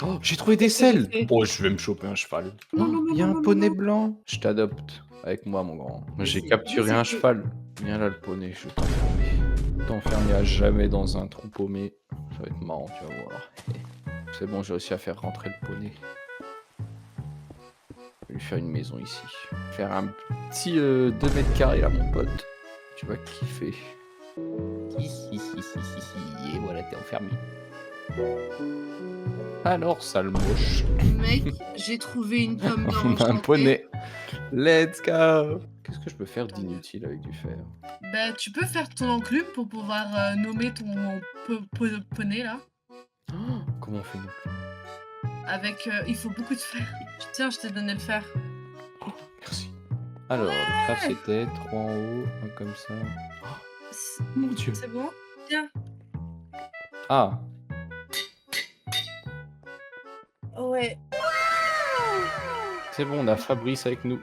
Oh, j'ai trouvé des Qu'est-ce que j'ai selles! fait? Oh, je vais me choper un cheval. Non, non, Oh, non, il y a non, un non, non, poney non. blanc. Je t'adopte avec moi, mon grand. Mais J'ai c'est bon, capturé c'est un que cheval. Viens là, le poney, je vais t'enfermer. T'enfermer à jamais dans un trou paumé. Ça va être marrant, tu vas voir. C'est bon, j'ai réussi à faire rentrer le poney. Je vais lui faire une maison ici. Faire un petit 2 mètres carrés là, mon pote. Tu vas kiffer. Hi, hi, hi, hi, hi, hi. Et voilà, t'es enfermé. Alors, sale moche. mec, j'ai trouvé une pomme d'or On a un enchantée. poney. Let's go! Qu'est-ce que je peux faire d'inutile avec du fer? Bah, tu peux faire ton enclume pour pouvoir, nommer ton poney là, Comment on fait nous? avec, il faut beaucoup de fer. Tiens, je t'ai donné le fer. Merci. Alors, le craft c'était 3 en haut, un comme ça. C Mon Dieu! c'est bon? Tiens. Ah! Ouais. C'est bon, on a Fabrice avec nous.